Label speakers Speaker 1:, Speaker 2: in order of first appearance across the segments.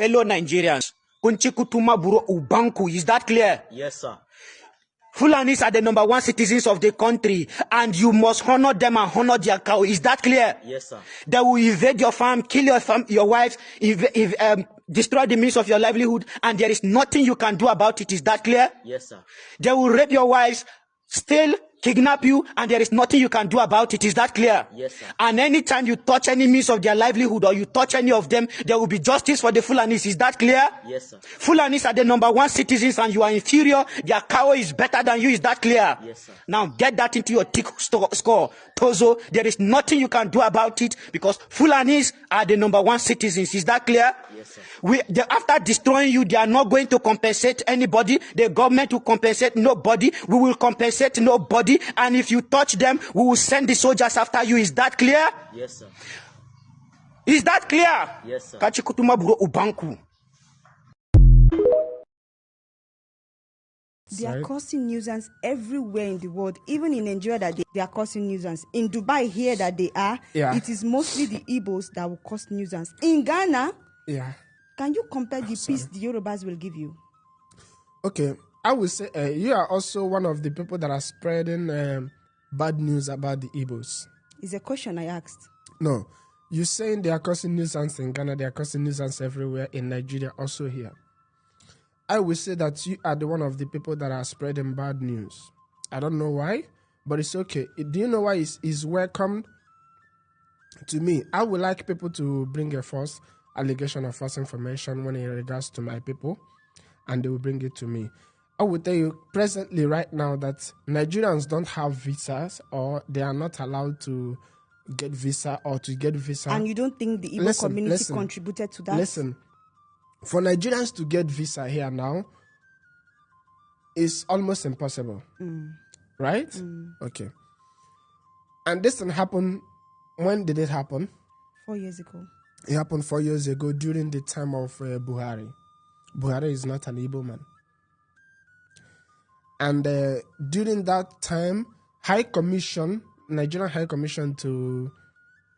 Speaker 1: Fellow Nigerians, Kunchikutuma Buro Ubanku, is that clear?
Speaker 2: Yes, sir.
Speaker 1: Fulanis are the number one citizens of the country, and you must honor them and honor their cow. Is that clear?
Speaker 2: Yes, sir.
Speaker 1: They will invade your farm, kill your wives, destroy the means of your livelihood, and there is nothing you can do about it. Is that clear?
Speaker 2: Yes, sir.
Speaker 1: They will rape your wives, steal, kidnap you, and there is nothing you can do about it. Is that clear?
Speaker 2: Yes, sir.
Speaker 1: And anytime you touch any means of their livelihood or you touch any of them, there will be justice for the Fulanis. Is that clear?
Speaker 2: Yes, sir.
Speaker 1: Fulanis are the number one citizens and you are inferior. Their cow is better than you. Is that clear?
Speaker 2: Yes, sir.
Speaker 1: Now get that into your tick score. Tozo, there is nothing you can do about it because Fulanis are the number one citizens. Is that clear?
Speaker 2: Yes, sir.
Speaker 1: After destroying you, they are not going to compensate anybody. The government will compensate nobody. We will compensate nobody. And if you touch them, we will send the soldiers after you. Is that clear?
Speaker 2: Yes, sir.
Speaker 1: Is that clear?
Speaker 2: Yes, sir.
Speaker 1: Kachikutuma Buro Ubanku.
Speaker 3: They are causing nuisance everywhere in the world, even in Nigeria that they are causing nuisance. In Dubai here that they are, it is mostly the Igbos that will cause nuisance. In Ghana, can you compare the peace the Yorubas will give you?
Speaker 4: Okay, I would say you are also one of the people that are spreading bad news about the Igbos.
Speaker 3: It's a question I asked.
Speaker 4: No, you're saying they are causing nuisance in Ghana, they are causing nuisance everywhere, in Nigeria, also here. I will say that you are the one of the people that are spreading bad news. I don't know why, but it's okay. Do you know why it's welcome to me? I would like people to bring a false allegation of false information when it regards to my people, and they will bring it to me. I will tell you presently right now that Nigerians don't have visas or they are not allowed to get visa or to get visa.
Speaker 3: And you don't think the Igbo community contributed to that?
Speaker 4: Listen. For Nigerians to get visa here now is almost impossible. Right? Okay. And this didn't happen. When did it happen?
Speaker 3: 4 years ago.
Speaker 4: It happened 4 years ago during the time of Buhari. Buhari is not an Igbo man. And during that time, Nigerian High Commission to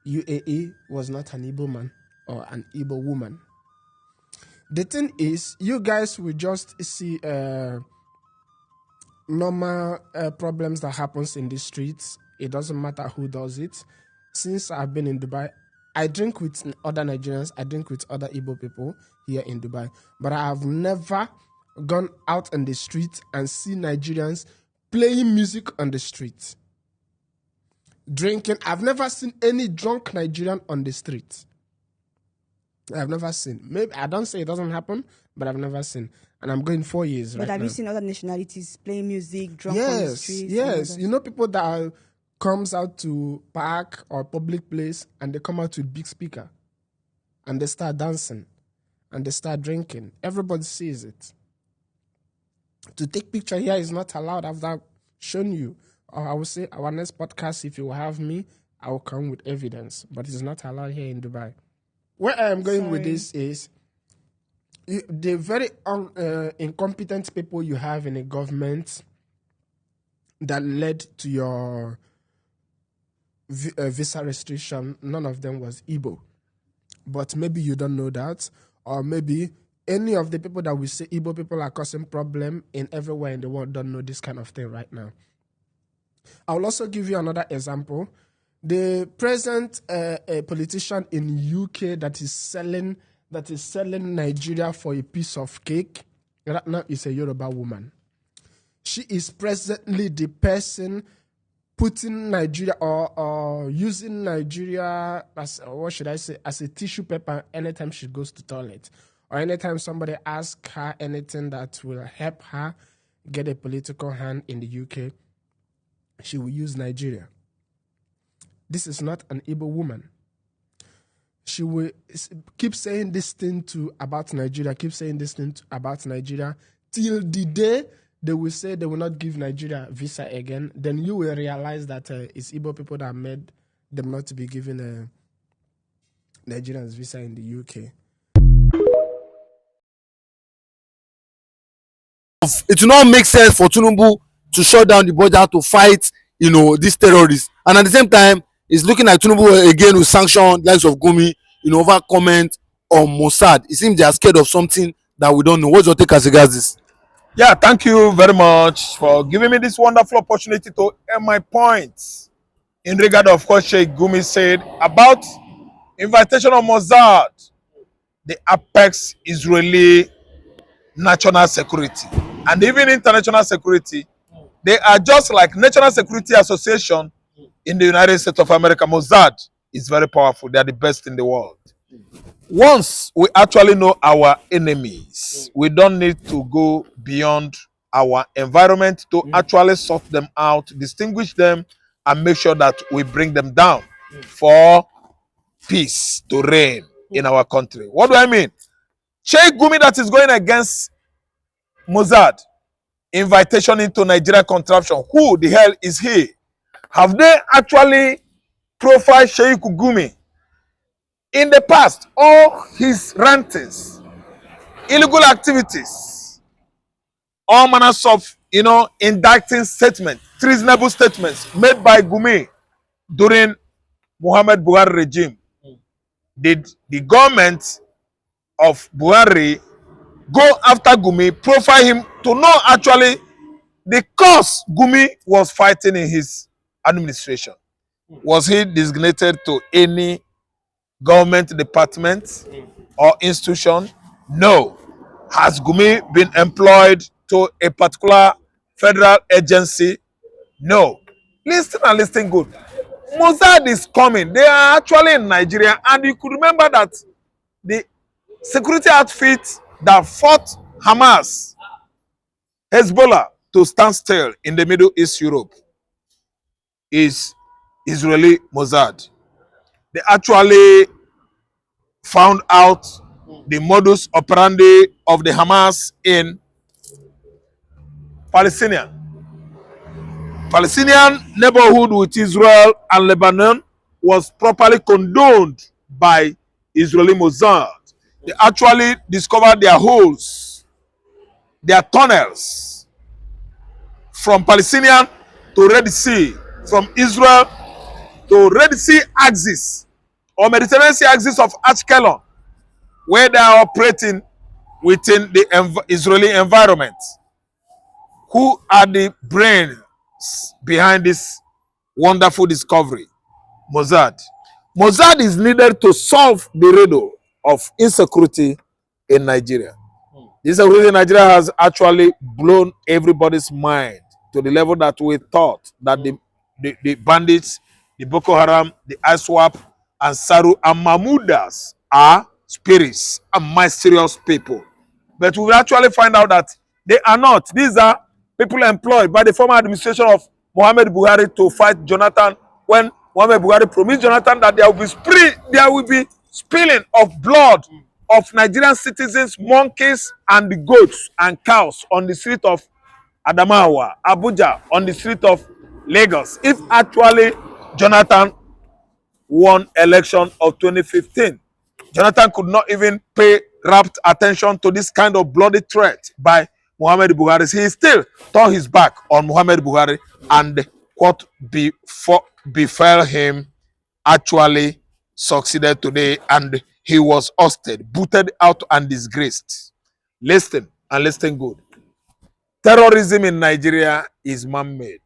Speaker 4: UAE was not an Igbo man or an Igbo woman. The thing is, you guys will just see normal problems that happens in the streets. It doesn't matter who does it. Since I've been in Dubai, I drink with other Nigerians. I drink with other Igbo people here in Dubai. But I have never gone out on the street and seen Nigerians playing music on the street. Drinking. I've never seen any drunk Nigerian on the street. I've never seen. Maybe I don't say it doesn't happen, but I've never seen. And I'm going 4 years right now.
Speaker 3: But have you seen other nationalities playing music, drunk on the streets?
Speaker 4: Yes. You know people that comes out to park or public place and they come out with big speaker and they start dancing and they start drinking. Everybody sees it. To take picture here is not allowed. I've shown you. Or I will say our next podcast, if you have me, I will come with evidence. But it's not allowed here in Dubai. Where I am going with this is the very incompetent people you have in a government that led to your visa restriction. None of them was Igbo. But maybe you don't know that. Or maybe any of the people that we say Igbo people are causing problem in everywhere in the world don't know this kind of thing right now. I will also give you another example. The present politician in UK that is selling Nigeria for a piece of cake right now is a Yoruba woman. She is presently the person putting Nigeria or using Nigeria as, what should I say, as a tissue paper anytime she goes to toilet or anytime somebody asks her anything that will help her get a political hand in the UK, she will use Nigeria. This is not an Igbo woman. She will keep saying this thing about Nigeria, till the day they will say they will not give Nigeria visa again. Then you will realize that it's Igbo people that made them not to be given Nigerians visa in the UK.
Speaker 5: It will not make sense for Tinubu to shut down the border to fight, these terrorists. And at the same time, it's looking like Tinubu again will sanction the likes of Gumi, over comment on Mossad. It seems they are scared of something that we don't know. What's your take as regards this?
Speaker 2: Yeah, thank you very much for giving me this wonderful opportunity to air my points in regard of what Sheik Gumi said about invitation of Mossad, the apex Israeli national security, and even international security. They are just like National Security Association in the United States of America. Mossad is very powerful. They are the best in the world. Once we actually know our enemies, we don't need to go beyond our environment to actually sort them out, distinguish them, and make sure that we bring them down for peace to reign in our country. What do I mean? Sheikh Gumi that is going against Mossad, invitation into Nigeria contraption. Who the hell is he? Have they actually profiled Sheikh Gumi? In the past, all his rantings, illegal activities, all manners of, indicting statements, treasonable statements made by Gumi during Muhammad Buhari regime. Did the government of Buhari go after Gumi, profile him to know actually the cause Gumi was fighting in his administration? Was he designated to any government department or institution? No. Has Gumi been employed to a particular federal agency? No. Listen and listen good. Mossad is coming. They are actually in Nigeria, and you could remember that the security outfit that fought Hamas, Hezbollah, to stand still in the Middle East, Europe, is Israeli Mossad. They actually found out the modus operandi of the Hamas in Palestinian neighborhood with Israel and Lebanon was properly condoned by Israeli Mossad. They actually discovered their holes, their tunnels from Palestinian to Red Sea, from Israel to Red Sea axis or Mediterranean Sea axis of Ashkelon, where they are operating within the Israeli environment. Who are the brains behind this wonderful discovery? Mossad. Mossad is needed to solve the riddle of insecurity in Nigeria. This insecurity in Nigeria has actually blown everybody's mind to the level that we thought that the bandits, the Boko Haram, the ISWAP, and Saru and Mahmoudas are spirits and mysterious people. But we will actually find out that they are not. These are people employed by the former administration of Muhammad Buhari to fight Jonathan, when Muhammad Buhari promised Jonathan that there will be spilling of blood of Nigerian citizens, monkeys, and the goats and cows on the street of Adamawa, Abuja, on the street of Lagos, if actually Jonathan won election of 2015. Jonathan could not even pay rapt attention to this kind of bloody threat by Muhammad Buhari. He still turned his back on Muhammad Buhari, and what befell him actually succeeded today, and he was ousted, booted out, and disgraced. Listen, and listen good. Terrorism in Nigeria is man-made.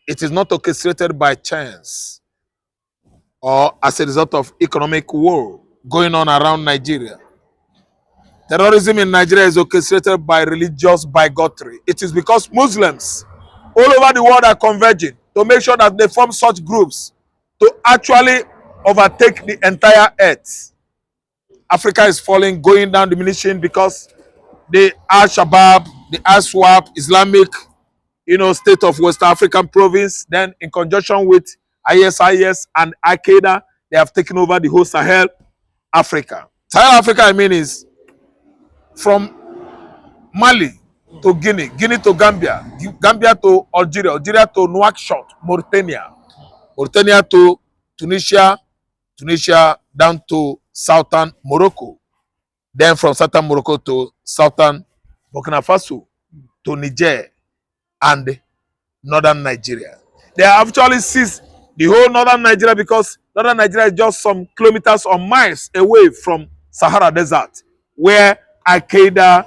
Speaker 2: It is not orchestrated by chance or as a result of economic war going on around Nigeria. Terrorism in Nigeria is orchestrated by religious bigotry. It is because Muslims all over the world are converging to make sure that they form such groups to actually overtake the entire earth. Africa is falling, going down, diminishing because the Al-Shabaab, the ISWAP, Islamic, State of West African province, then in conjunction with ISIS and Al-Qaeda, they have taken over the whole Sahel Africa. Sahel Africa, I mean, is from Mali to Guinea, Guinea to Gambia, Gambia to Algeria, Algeria to Nouakchott, Mauritania, Mauritania to Tunisia, Tunisia down to southern Morocco, then from southern Morocco to southern Burkina Faso to Niger and northern Nigeria. They have actually seized the whole northern Nigeria because Northern Nigeria is just some kilometers or miles away from Sahara Desert, where Al-Qaeda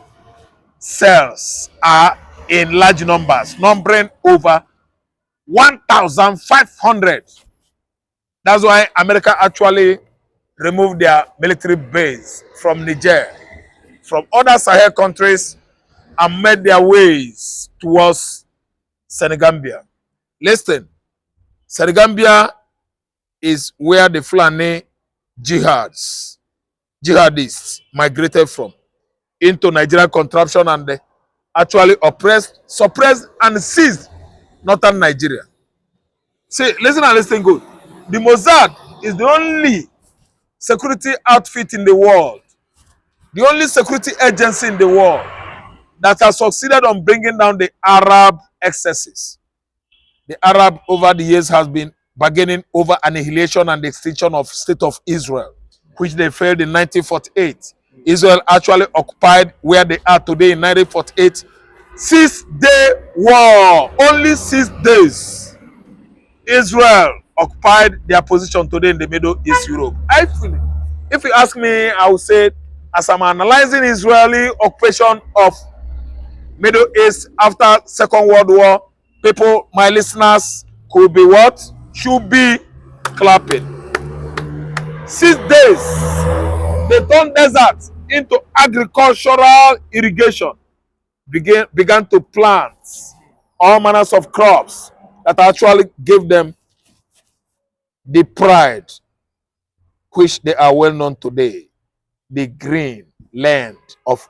Speaker 2: cells are in large numbers, numbering over 1,500. That's why America actually removed their military base from Niger, from other Sahel countries, and made their ways towards Senegambia. Listen, Senegambia is where the Fulani jihadists migrated from into Nigerian contraption, and they actually oppressed, suppressed, and seized northern Nigeria. See, listen and listen good. The Mossad is the only security outfit in the world, the only security agency in the world that has succeeded on bringing down the Arab excesses. The Arab over the years has been bargaining over annihilation and the extinction of State of Israel, which they failed in 1948. Israel actually occupied where they are today in 1948. 6-day war, only 6 days. Israel occupied their position today in the Middle East Europe. I feel it. If you ask me, I would say, as I'm analyzing Israeli occupation of Middle East after Second World War, people, my listeners, could be what? Should be clapping. 6 days, they turned desert into agricultural irrigation, began to plant all manners of crops that actually gave them the pride which they are well known today, the green land of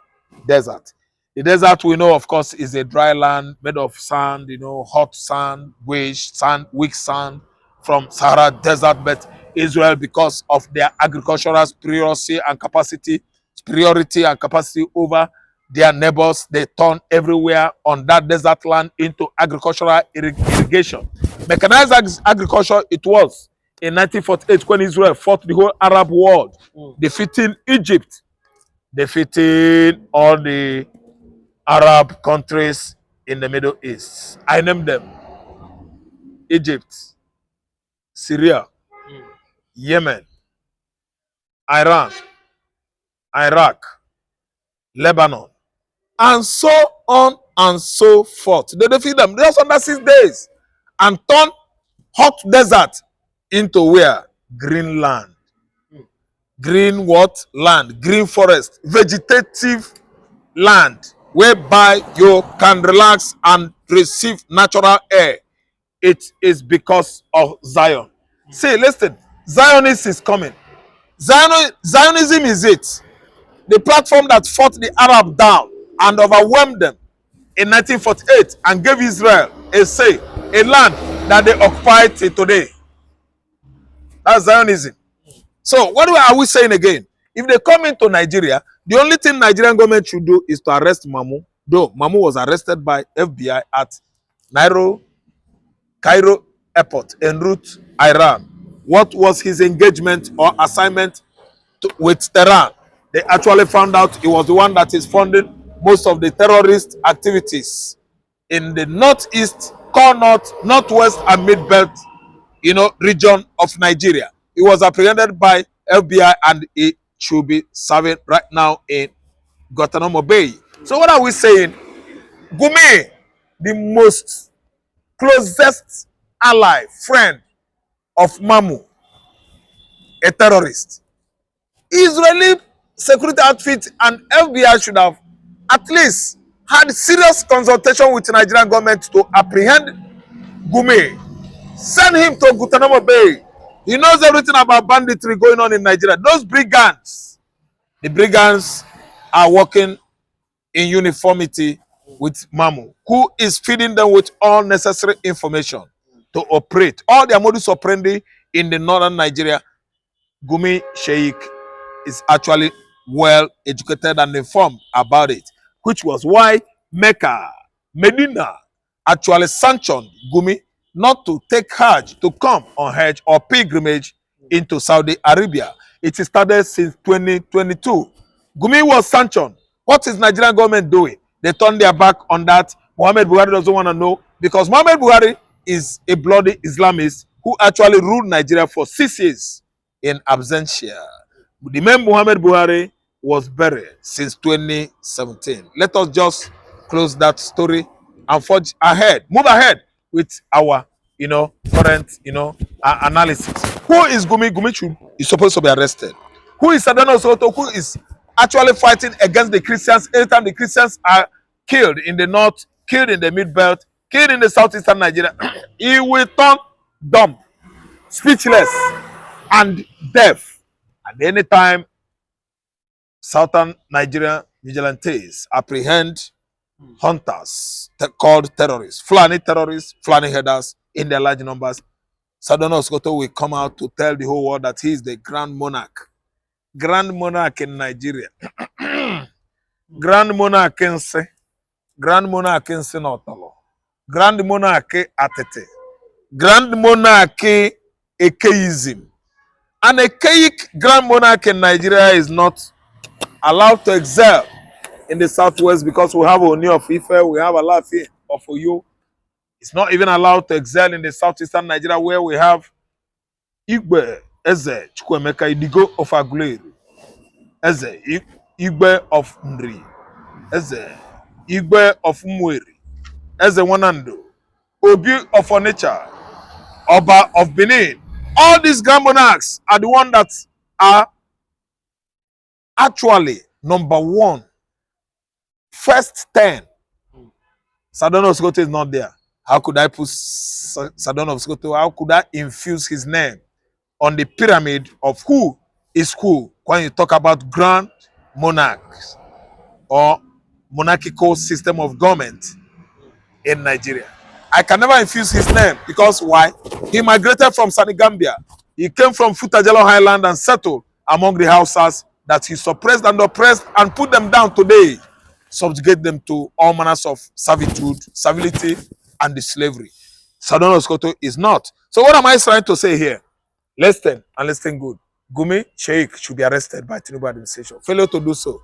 Speaker 2: desert. The desert, we know, of course, is a dry land made of sand, hot sand, weak sand from Sahara Desert. But Israel, because of their agricultural superiority and capacity over their neighbors, they turn everywhere on that desert land into agricultural irrigation. Mechanized agriculture it was in 1948 when Israel fought the whole Arab world, defeating Egypt, defeating all the Arab countries in the Middle East. I named them: Egypt, Syria, Yemen, Iran, Iraq, Lebanon, and so on and so forth. They defeat them just under 6 days and turn hot desert into where? Green land. Green what? Land. Green forest. Vegetative land whereby you can relax and receive natural air. It is because of Zion. See, listen, Zionism is coming. Zionism is it. The platform that fought the Arab down and overwhelmed them in 1948 and gave Israel a say, a land that they occupy till today. That's Zionism. So what are we saying again? If they come into Nigeria, the only thing Nigerian government should do is to arrest Mamu. Though Mamu was arrested by FBI at Cairo airport en route Iran. What was his engagement or assignment with Tehran? They actually found out he was the one that is funding most of the terrorist activities in the northeast, northwest, and mid-belt, region of Nigeria. He was apprehended by FBI and he should be serving right now in Guantanamo Bay. So what are we saying? Gumi, the most closest ally, friend of Mamu, a terrorist. Israeli security outfit and FBI should have at least had serious consultation with the Nigerian government to apprehend Gumi. Send him to Guantanamo Bay. He knows everything about banditry going on in Nigeria. Those brigands, the brigands are working in uniformity with Mamu, who is feeding them with all necessary information to operate. All their modus operandi in the northern Nigeria, Gumi Sheik is actually well educated and informed about it, which was why Mecca, Medina actually sanctioned Gumi not to take Hajj, to come on Hajj or pilgrimage into Saudi Arabia. It started since 2022. Gumi was sanctioned. What is Nigerian government doing? They turned their back on that. Muhammad Buhari doesn't want to know, because Muhammad Buhari is a bloody Islamist who actually ruled Nigeria for 6 years in absentia. The man Muhammad Buhari was buried since 2017. Let us just close that story and forge ahead, move ahead with our, current, analysis. Who is Gumi? Gumi is supposed to be arrested. Who is Sadano Soto? Who is actually fighting against the Christians? Anytime the Christians are killed in the north, killed in the mid-belt, killed in the southeastern Nigeria, he will turn dumb, speechless, and deaf. And anytime southern Nigerian vigilantes apprehend hunters called terrorists, Fulani headers in their large numbers, Sadona Sokoto will come out to tell the whole world that he is the grand monarch in Nigeria. Grand monarch in Se, grand monarch in Sinotalo, grand monarch Atete, grand monarch Ekeism. An archaic grand monarch in Nigeria is not allowed to excel in the southwest because we have Oni of Ife, we have Alafi of Oyo. It's not even allowed to excel in the southeastern Nigeria where we have Igbe Eze Chukwemeka Idigo of Aguleri, Eze Igbe of Nri, Eze Igbe of Mweri, Eze Wanando, Obi of Onitsha, Oba of Benin. All these grand monarchs are the ones that are actually number one. First 10. Sadon of Sokoto is not there. How could I put Sadon of Sokoto? How could I infuse his name on the pyramid of who is who when you talk about grand monarchs or monarchical system of government in Nigeria? I can never infuse his name because why? He migrated from Senegambia. He came from Futajelo Highland and settled among the Hausas that he suppressed and oppressed and put them down today, subjugate them to all manners of servitude, servility, and the slavery. Sadon Sokoto is not. So what am I trying to say here? Listen and listen good. Gumi, Sheik should be arrested by Tinubu administration. Failure to do so,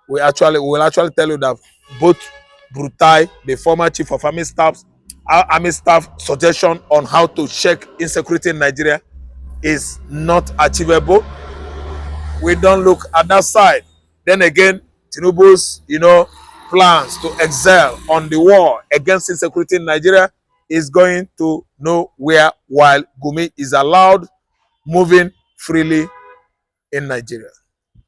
Speaker 2: we will actually tell you that both Brutai, the former chief of army staff suggestion on how to check insecurity in Nigeria is not achievable. We don't look at that side. Then again, Tinubu's, plans to excel on the war against insecurity in Nigeria is going to nowhere while Gumi is allowed moving freely in Nigeria.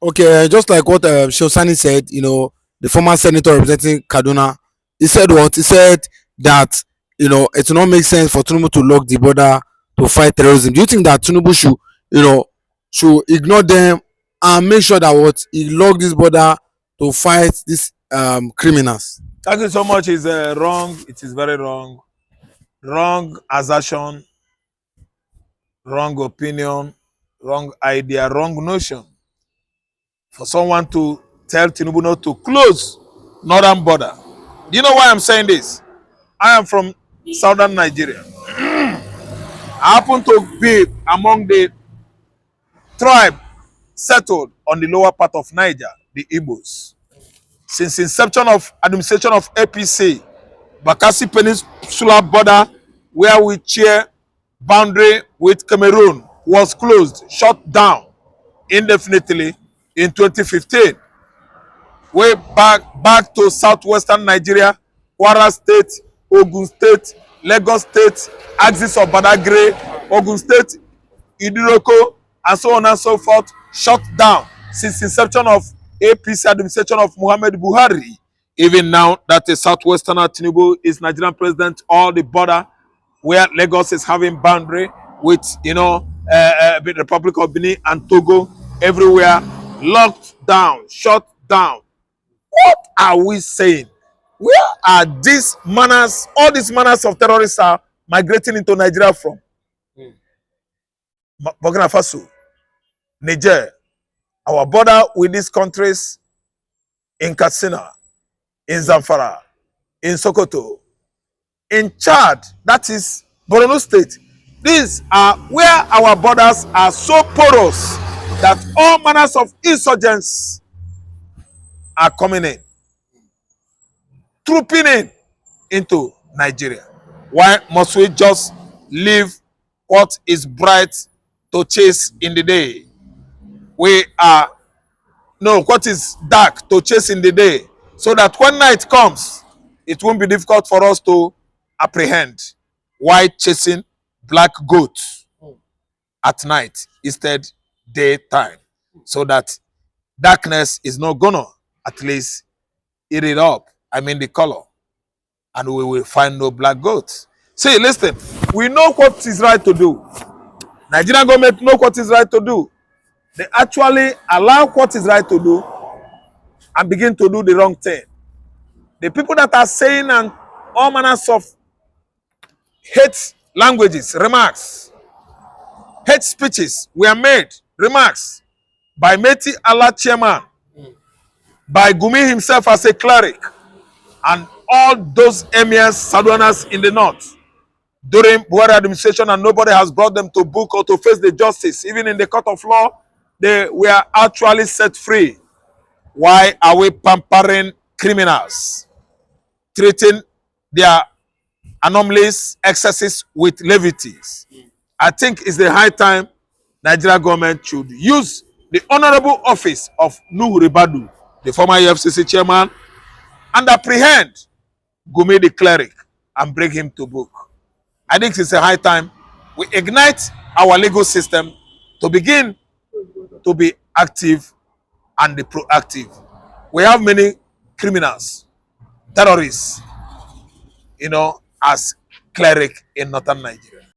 Speaker 5: Okay, just like what Shosani said, the former senator representing Kaduna, he said what? He said that, it will not make sense for Tinubu to lock the border to fight terrorism. Do you think that Tinubu should ignore them and make sure that he lock this border to fight these criminals?
Speaker 2: Thank you so much. It's wrong. It is very wrong. Wrong assertion, wrong opinion, wrong idea, wrong notion. For someone to tell Tinubu not to close northern border. Do you know why I'm saying this? I am from southern Nigeria. I happen to be among the tribe settled on the lower part of Niger, the Igbos. Since inception of administration of APC, Bakassi Peninsula border, where we share boundary with Cameroon, was closed, shut down indefinitely in 2015. Way back to southwestern Nigeria, Kwara State, Ogun State, Lagos State, axis of Badagry, Ogun State, Idiroko, and so on and so forth, shut down since inception of APC administration of Muhammad Buhari. Even now that the southwesterner Tinubu is Nigerian president, all the border where Lagos is having boundary with, the Republic of Benin and Togo, everywhere locked down, shut down. What are we saying? Where are these manners, all these manners of terrorists are migrating into Nigeria from? Burkina Faso, Niger, our border with these countries in Katsina, in Zamfara, in Sokoto, in Chad, that is Borno State. These are where our borders are so porous that all manners of insurgents are coming in, trooping in into Nigeria. Why must we just leave what is bright to chase in the day. We are, no, what is dark to chase in the day. So that when night comes, it won't be difficult for us to apprehend why chasing black goats at night instead daytime. So that darkness is not gonna at least eat it up. I mean the color. And we will find no black goats. See, listen, we know what is right to do. Nigerian government know what is right to do. They actually allow what is right to do and begin to do the wrong thing. The people that are saying and all manners of hate languages, remarks, hate speeches were made, remarks, by Meti Allah chairman, by Gumi himself as a cleric, and all those emirs, Saduanas in the north during Buhari administration, and nobody has brought them to book or to face the justice. Even in the court of law, they were actually set free. Why are we pampering criminals, treating their anomalies, excesses with levities? I think it's the high time Nigeria government should use the honorable office of Nuhu Ribadu, the former EFCC chairman, and apprehend Gumi the cleric and bring him to book. I think it's a high time we ignite our legal system to begin to be active and be proactive. We have many criminals, terrorists, as cleric in northern Nigeria.